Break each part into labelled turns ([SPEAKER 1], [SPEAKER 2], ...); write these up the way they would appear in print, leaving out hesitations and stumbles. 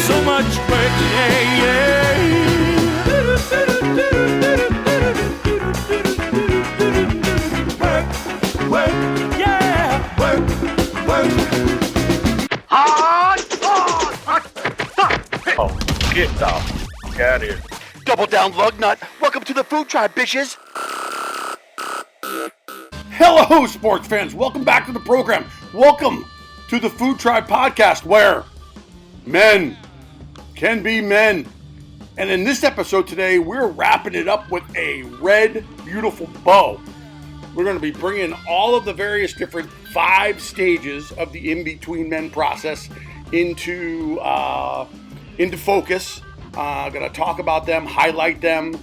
[SPEAKER 1] So much work, yeah, yeah. Work, yeah.
[SPEAKER 2] Oh, get the out of here.
[SPEAKER 3] Double down, lug nut. Welcome to the Fo0H Tribe, bitches.
[SPEAKER 4] Hello, sports fans. Welcome back to the program. Welcome to the Fo0H Tribe Podcast, where men can be men. And in this episode today, we're wrapping it up with a red, beautiful bow. We're going to be bringing all of the various different 5 stages of the in-between men process into focus. Going to talk about them, highlight them,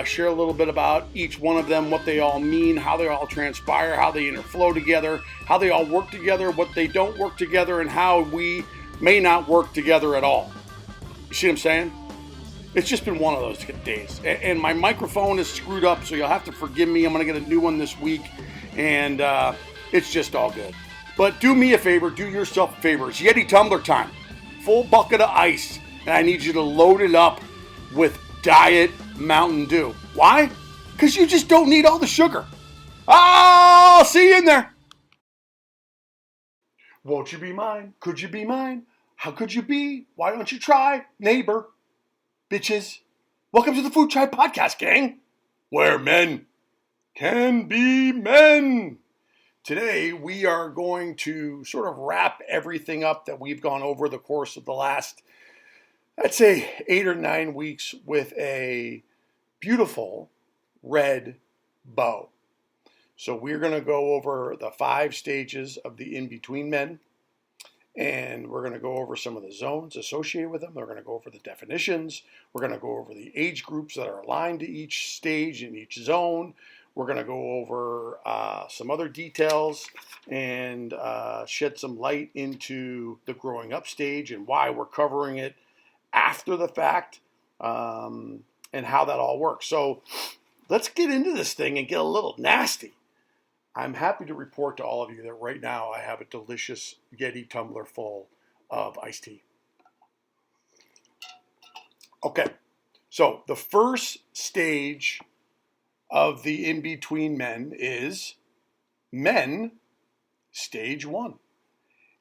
[SPEAKER 4] share a little bit about each one of them, what they all mean, how they all transpire, how they interflow together, how they all work together, what they don't work together, and how we may not work together at all. You see what I'm saying? It's just been one of those days. And my microphone is screwed up, so you'll have to forgive me. I'm going to get a new one this week, and it's just all good. But do me a favor, do yourself a favor. It's Yeti Tumbler time. Full bucket of ice. And I need you to load it up with Diet Mountain Dew. Why? Because you just don't need all the sugar. I'll see you in there. Won't you be mine? Could you be mine? How could you be? Why don't you try? Neighbor. Bitches. Welcome to the Fo0H Tribe Podcast, gang. Where men can be men. Today, we are going to sort of wrap everything up that we've gone over the course of the last, I'd say, 8 or 9 weeks with a beautiful red bow. So we're going to go over the 5 stages of the in-between men, and we're going to go over some of the zones associated with them. We're going to go over the definitions. We're going to go over the age groups that are aligned to each stage in each zone. We're going to go over some other details and shed some light into the growing up stage and why we're covering it after the fact, and how that all works. So let's get into this thing and get a little nasty. I'm happy to report to all of you that right now I have a delicious Yeti tumbler full of iced tea. Okay, so the first stage of the in-between men is men stage 1.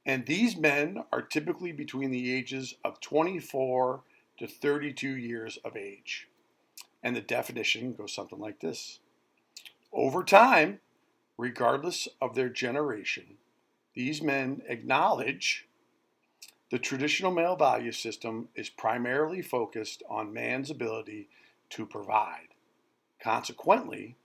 [SPEAKER 4] And these men are typically between the ages of 24 to 32 years of age. And the definition goes something like this. Over time, regardless of their generation, these men acknowledge the traditional male value system is primarily focused on man's ability to provide. Consequently,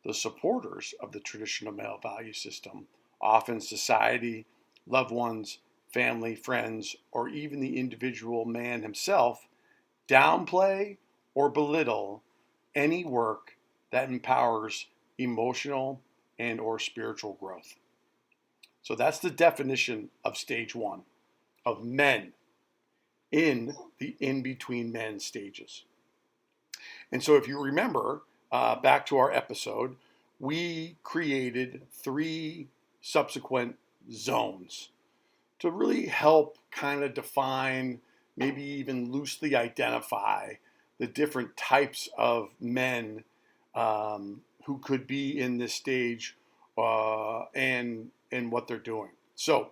[SPEAKER 4] the supporters of the traditional male value system, often society, loved ones, family, friends, or even the individual man himself, downplay or belittle any work that empowers emotional and or spiritual growth. So that's the definition of stage 1 of men in the in-between men stages. And so if you remember, back to our episode, we created 3 subsequent zones to really help kind of define, maybe even loosely identify the different types of men who could be in this stage and what they're doing. So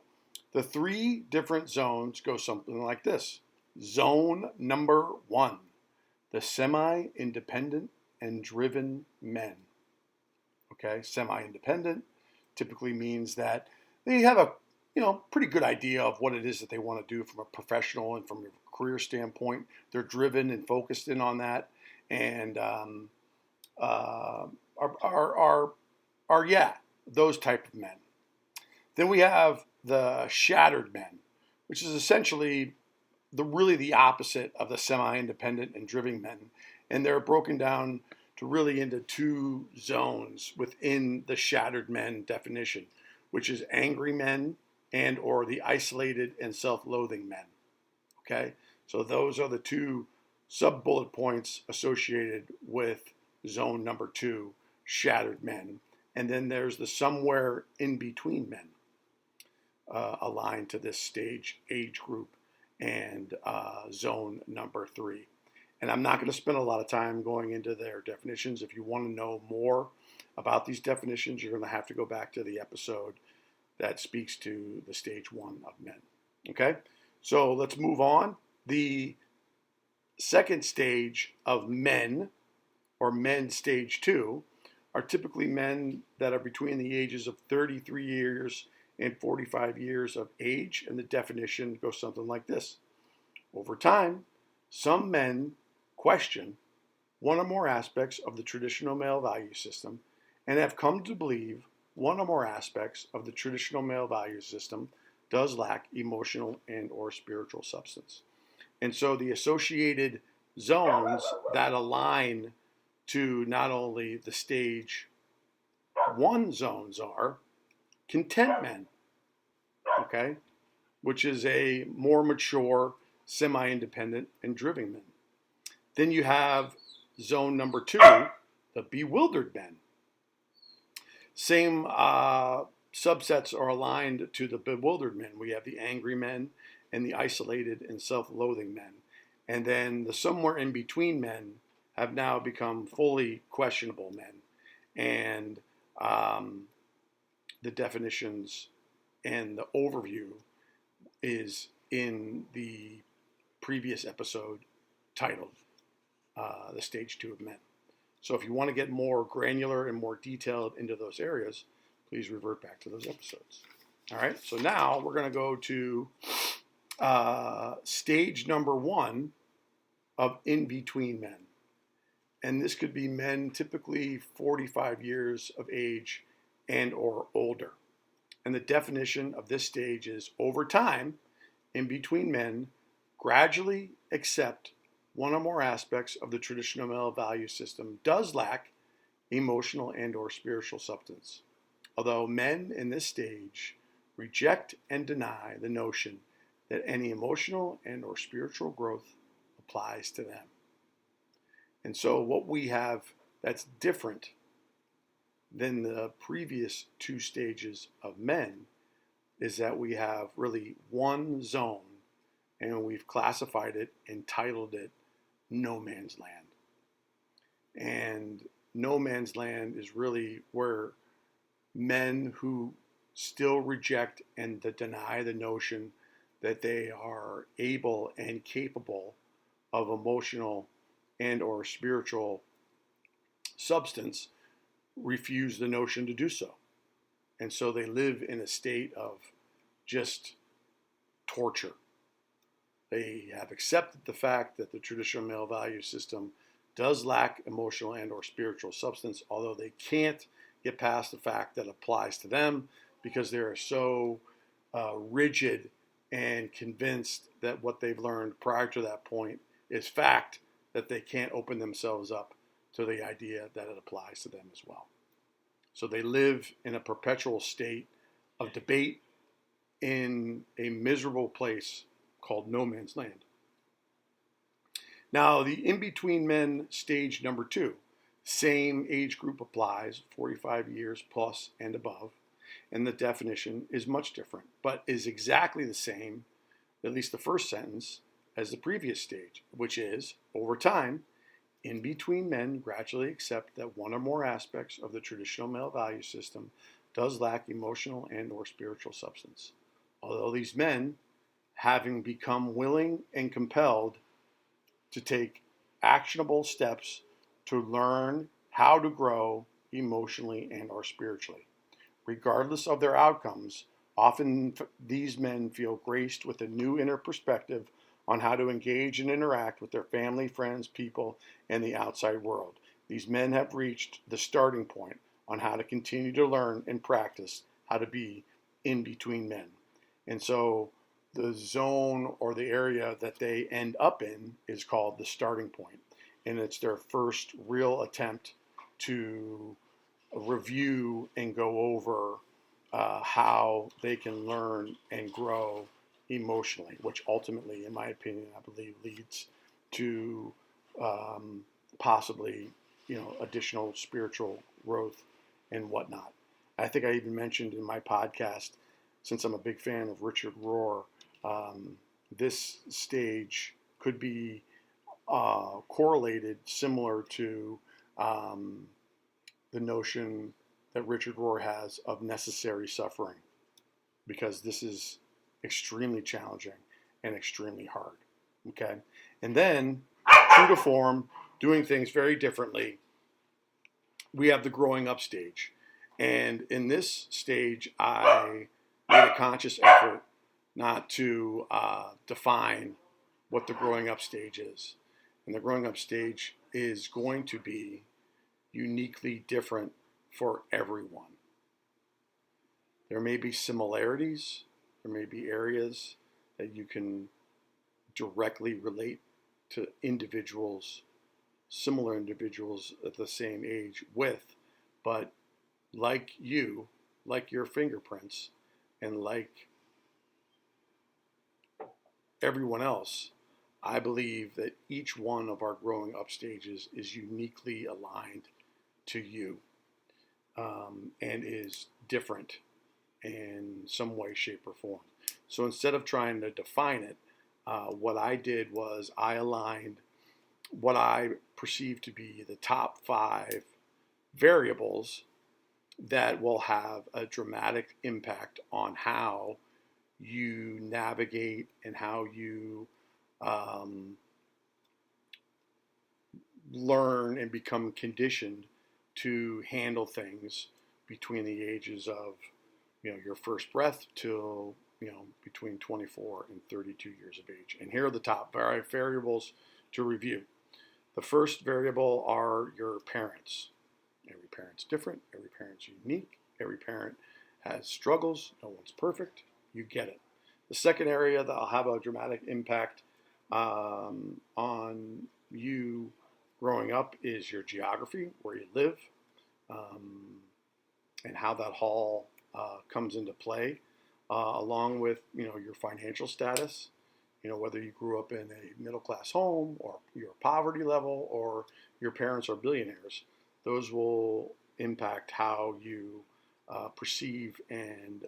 [SPEAKER 4] the 3 different zones go something like this. Zone number 1, the semi-independent and driven men. Okay, semi-independent typically means that they have a pretty good idea of what it is that they want to do from a professional and from a career standpoint. They're driven and focused in on that, and are those type of men. Then we have the shattered men, which is essentially the opposite of the semi-independent and driven men, and they're broken down to really into 2 zones within the shattered men definition, which is angry men and or the isolated and self-loathing men. Okay, so those are the 2 sub-bullet points associated with zone number 2, shattered men. And then there's the somewhere in between men aligned to this stage age group. and zone number 3. And I'm not going to spend a lot of time going into their definitions. If you want to know more about these definitions, you're going to have to go back to the episode that speaks to the stage 1 of men. Okay, so let's move on. The second stage of men, or men stage 2, are typically men that are between the ages of 33 years and 45 years of age, and the definition goes something like this. Over time, some men question one or more aspects of the traditional male value system and have come to believe one or more aspects of the traditional male value system does lack emotional and or spiritual substance. And so the associated zones that align to not only the stage 1 zones are content men, okay, which is a more mature, semi-independent, and driven men. Then you have zone number 2, the bewildered men. Same subsets are aligned to the bewildered men. We have the angry men and the isolated and self-loathing men. And then the somewhere in between men have now become fully questionable men. And the definitions and the overview is in the previous episode titled the stage 2 of men. So if you want to get more granular and more detailed into those areas, please revert back to those episodes. All right, so now we're going to go to stage number 1 of in-between men. And this could be men typically 45 years of age and or older. And the definition of this stage is, over time, in-between men gradually accept one or more aspects of the traditional male value system does lack emotional and or spiritual substance. Although men in this stage reject and deny the notion that any emotional and or spiritual growth applies to them. And so what we have that's different than the previous 2 stages of men is that we have really one zone, and we've classified it and titled it No Man's Land. And No Man's Land is really where men who still reject and deny the notion that they are able and capable of emotional and or spiritual substance refuse the notion to do so. And so they live in a state of just torture. They have accepted the fact that the traditional male value system does lack emotional and or spiritual substance, although they can't get past the fact that it applies to them because they are so rigid and convinced that what they've learned prior to that point is fact, that they can't open themselves up to the idea that it applies to them as well. So they live in a perpetual state of debate in a miserable place called no man's land. Now, the in-between men stage number 2, same age group applies, 45 years plus and above, and the definition is much different, but is exactly the same, at least the first sentence, as the previous stage, which is, over time, in-between men gradually accept that one or more aspects of the traditional male value system does lack emotional and or spiritual substance. Although these men, having become willing and compelled to take actionable steps to learn how to grow emotionally and or spiritually. Regardless of their outcomes, often these men feel graced with a new inner perspective on how to engage and interact with their family, friends, people, and the outside world. These men have reached the starting point on how to continue to learn and practice how to be in between men. And so the zone or the area that they end up in is called the starting point. And it's their first real attempt to review and go over how they can learn and grow emotionally, which ultimately, in my opinion, I believe leads to possibly, additional spiritual growth and whatnot. I think I even mentioned in my podcast, since I'm a big fan of Richard Rohr, this stage could be correlated similar to the notion that Richard Rohr has of necessary suffering, because this is extremely challenging and extremely hard. Okay, and then true to form, doing things very differently, we have the growing up stage. And in this stage, I made a conscious effort not to define what the growing up stage is. And the growing up stage is going to be uniquely different for everyone. There may be similarities, there may be areas that you can directly relate to individuals, similar individuals at the same age with, but like you, like your fingerprints, and like everyone else, I believe that each one of our growing up stages is uniquely aligned to you, and is different in some way, shape, or form. So instead of trying to define it, what I did was I aligned what I perceive to be the top 5 variables that will have a dramatic impact on how you navigate and how you learn and become conditioned to handle things between the ages of, your first breath till, between 24 and 32 years of age. And here are the top variables to review. The first variable are your parents. Every parent's different. Every parent's unique. Every parent has struggles. No one's perfect. You get it. The second area that will have a dramatic impact on you growing up is your geography, where you live, and how that all comes into play, along with your financial status. Whether you grew up in a middle-class home or your poverty level or your parents are billionaires, those will impact how you perceive and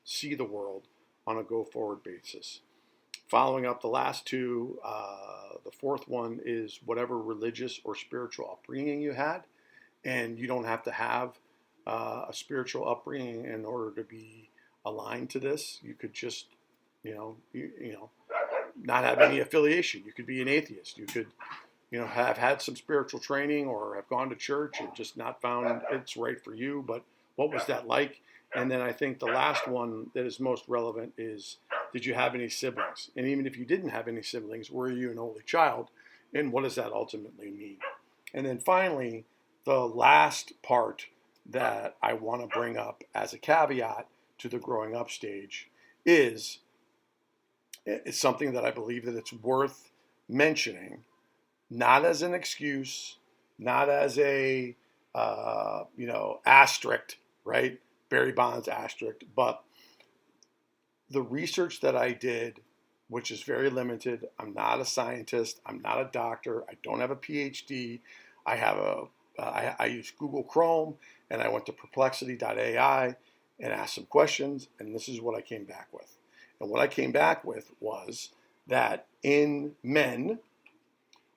[SPEAKER 4] see the world on a go-forward basis. Following up the last two, the fourth one is whatever religious or spiritual upbringing you had. And you don't have to have a spiritual upbringing in order to be aligned to this. You could just, not have any affiliation. You could be an atheist. You could, have had some spiritual training or have gone to church and just not found it's right for you. But what was that like? And then I think the last one that is most relevant is, did you have any siblings? And even if you didn't have any siblings, were you an only child? And what does that ultimately mean? And then finally, the last part that I want to bring up as a caveat to the growing up stage is something that I believe that it's worth mentioning, not as an excuse, not as a, asterisk, right? Barry Bonds asterisk, but the research that I did, which is very limited. I'm not a scientist. I'm not a doctor. I don't have a PhD. I use Google Chrome, and I went to perplexity.ai and asked some questions, and this is what I came back with. And what I came back with was that in men,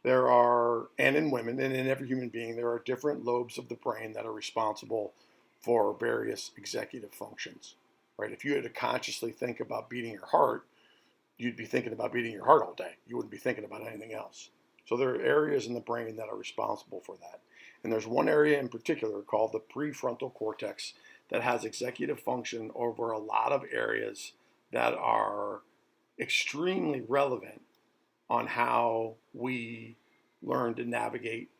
[SPEAKER 4] and in women, and in every human being, there are different lobes of the brain that are responsible for various executive functions, right? If you had to consciously think about beating your heart, you'd be thinking about beating your heart all day. You wouldn't be thinking about anything else. So there are areas in the brain that are responsible for that. And there's one area in particular called the prefrontal cortex that has executive function over a lot of areas that are extremely relevant on how we learn to navigate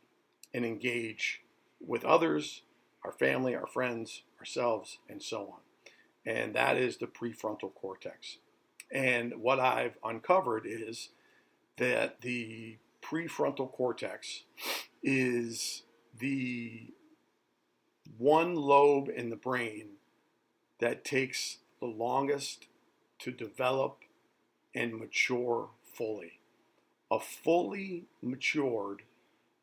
[SPEAKER 4] and engage with others, our family, our friends, ourselves, and so on. And that is the prefrontal cortex. And what I've uncovered is that the prefrontal cortex is the one lobe in the brain that takes the longest to develop and mature fully. A fully matured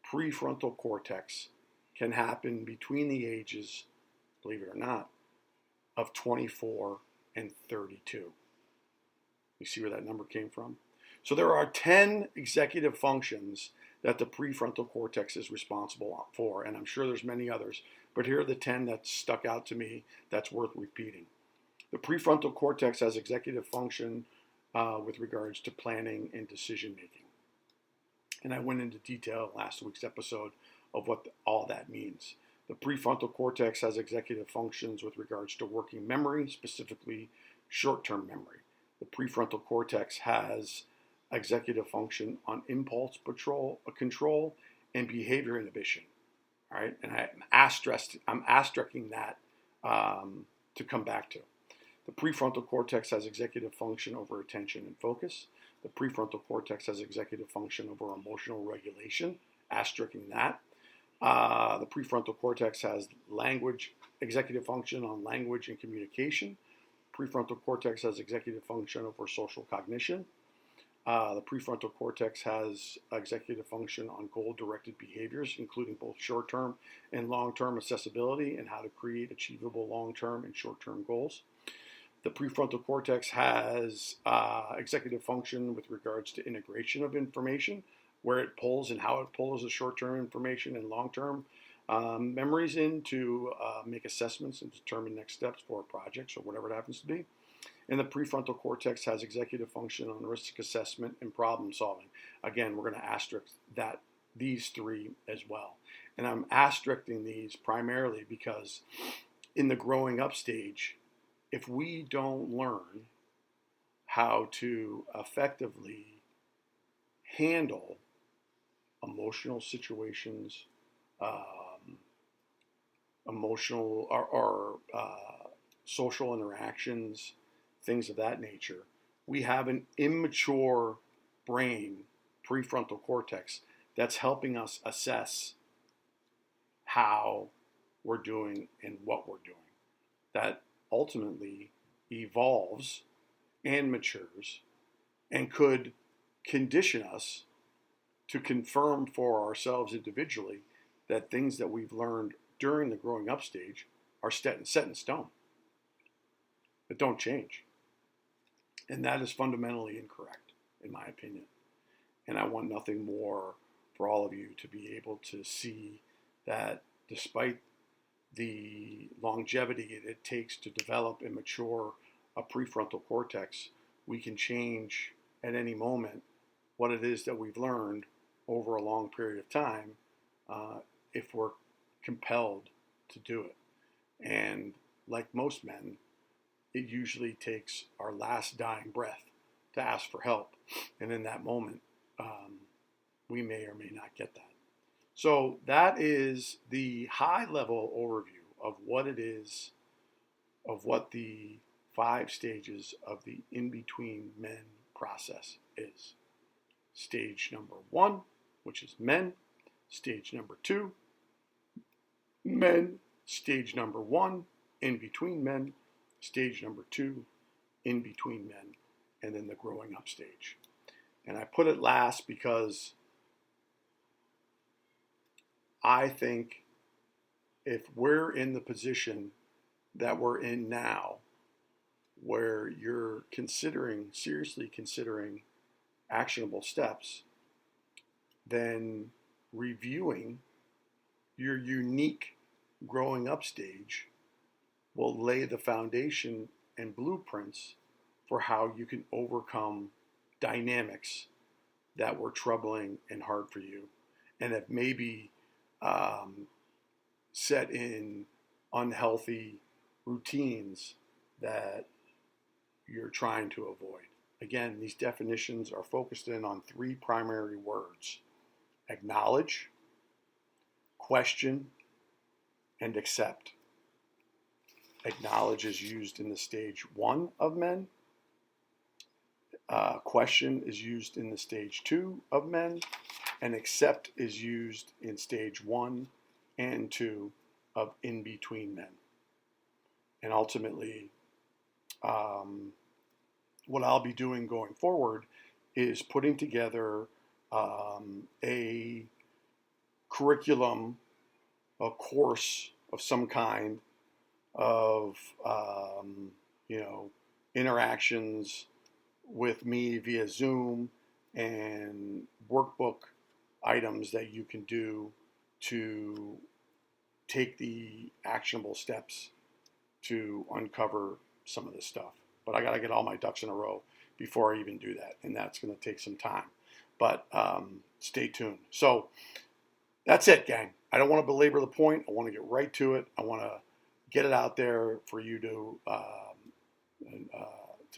[SPEAKER 4] prefrontal cortex can happen between the ages, believe it or not, of 24 and 32. You see where that number came from? So there are 10 executive functions that the prefrontal cortex is responsible for, and I'm sure there's many others, but here are the 10 that stuck out to me that's worth repeating. The prefrontal cortex has executive function with regards to planning and decision making. And I went into detail in last week's episode of what all that means. The prefrontal cortex has executive functions with regards to working memory, specifically short-term memory. The prefrontal cortex has executive function on impulse control and behavior inhibition. All right, and I'm asterisking that to come back to. The prefrontal cortex has executive function over attention and focus. The prefrontal cortex has executive function over emotional regulation, asterisking that. The prefrontal cortex has executive function on language and communication. Prefrontal cortex has executive function over social cognition. The prefrontal cortex has executive function on goal-directed behaviors, including both short-term and long-term accessibility and how to create achievable long-term and short-term goals. The prefrontal cortex has executive function with regards to integration of information, where it pulls and how it pulls the short-term information and long-term memories in to make assessments and determine next steps for projects or whatever it happens to be. And the prefrontal cortex has executive function on risk assessment and problem solving. Again, we're going to asterisk these three as well. And I'm asterisking these primarily because in the growing up stage, if we don't learn how to effectively handle emotional situations, emotional or social interactions, things of that nature, we have an immature brain, prefrontal cortex, that's helping us assess how we're doing and what we're doing. That ultimately evolves and matures and could condition us to confirm for ourselves individually that things that we've learned during the growing up stage are set in stone, that don't change. And that is fundamentally incorrect, in my opinion. And I want nothing more for all of you to be able to see that despite the longevity it takes to develop and mature a prefrontal cortex, we can change at any moment what it is that we've learned over a long period of time if we're compelled to do it. And like most men, it usually takes our last dying breath to ask for help. And in that moment, we may or may not get that. So that is the high level overview of what it is, of what the 5 stages of the in-between men process is. Stage number 1, which is men. Stage number 2, men. Stage number 1, in between men. Stage number 2, in between men. And then the growing up stage. And I put it last because I think if we're in the position that we're in now, where you're seriously considering actionable steps, then reviewing your unique growing up stage will lay the foundation and blueprints for how you can overcome dynamics that were troubling and hard for you and have maybe set in unhealthy routines that you're trying to avoid. Again, these definitions are focused in on 3 primary words: acknowledge, question, and accept. Acknowledge is used in the stage 1 of men. Question is used in the stage 2 of men. And accept is used in stage 1 and 2 of in-between men. And ultimately, what I'll be doing going forward is putting together a curriculum, a course of some kind of, interactions with me via Zoom and workbook items that you can do to take the actionable steps to uncover some of this stuff. But I got to get all my ducks in a row before I even do that, and that's going to take some time. But stay tuned. So that's it, gang. I don't want to belabor the point. I want to get right to it. I want to get it out there for you to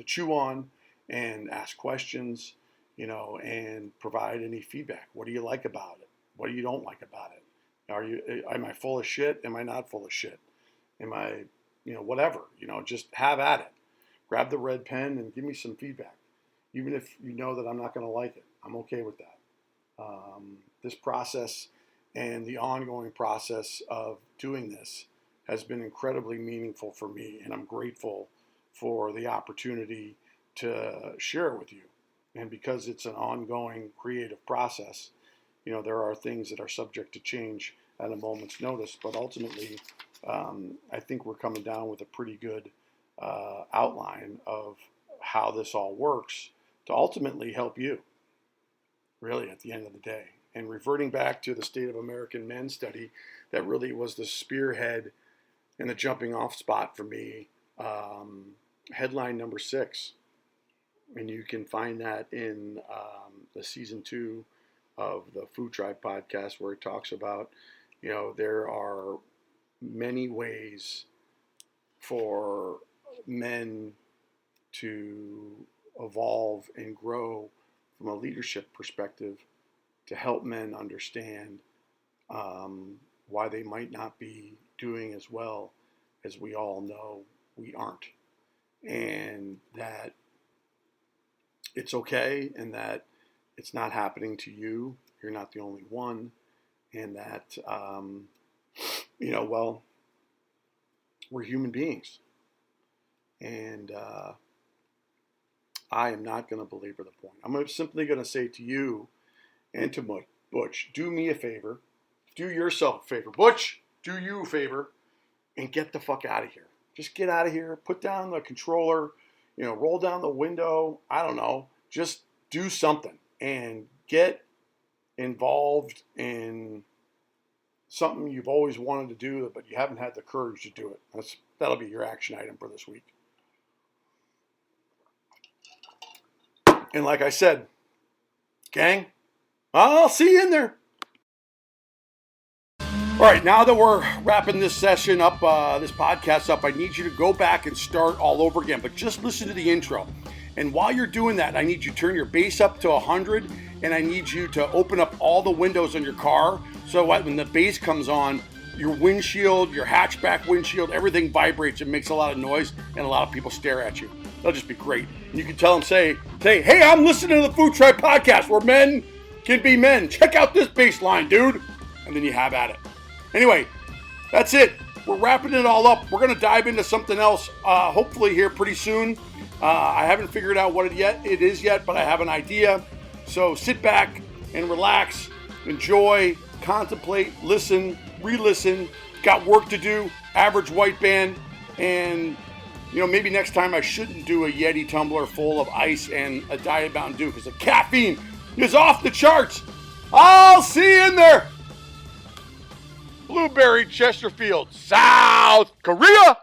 [SPEAKER 4] chew on and ask questions, and provide any feedback. What do you like about it? What do you don't like about it? Am I full of shit? Am I not full of shit? Am I, whatever, just have at it. Grab the red pen and give me some feedback. Even if you know that I'm not going to like it, I'm okay with that. This process and the ongoing process of doing this has been incredibly meaningful for me, and I'm grateful for the opportunity to share it with you. And because it's an ongoing creative process, there are things that are subject to change at a moment's notice, but ultimately, I think we're coming down with a pretty good outline of how this all works to ultimately help you, really, at the end of the day. And reverting back to the State of American Men study, that really was the spearhead and the jumping off spot for me, headline number 6. And you can find that in the season 2 of the Fo0H Tribe Podcast, where it talks about, there are many ways for men to evolve and grow from a leadership perspective to help men understand why they might not be doing as well as we all know we aren't. And that it's okay, and that it's not happening to you. You're not the only one. And that, we're human beings. And I am not going to belabor the point. I'm simply going to say to you and to Butch, do me a favor. Do yourself a favor. Butch, do you a favor and get the fuck out of here. Just get out of here. Put down the controller. Roll down the window. I don't know. Just do something and get involved in something you've always wanted to do, but you haven't had the courage to do it. That'll be your action item for this week. And like I said, gang, I'll see you in there. All right, now that we're wrapping this session up, this podcast up, I need you to go back and start all over again, but just listen to the intro. And while you're doing that, I need you to turn your bass up to 100, and I need you to open up all the windows on your car so when the bass comes on, your windshield, your hatchback windshield, everything vibrates and makes a lot of noise, and a lot of people stare at you. That'll just be great. And you can tell them, say, hey, I'm listening to the Fo0H Tribe Podcast where men can be men. Check out this bass line, dude. And then you have at it. Anyway, that's it. We're wrapping it all up. We're going to dive into something else, hopefully here pretty soon. I haven't figured out what it is yet, but I have an idea. So sit back and relax, enjoy, contemplate, listen, re-listen. Got work to do, average white band, and maybe next time I shouldn't do a Yeti tumbler full of ice and a Diet Mountain Dew because the caffeine is off the charts. I'll see you in there. Blueberry Chesterfield, South Korea.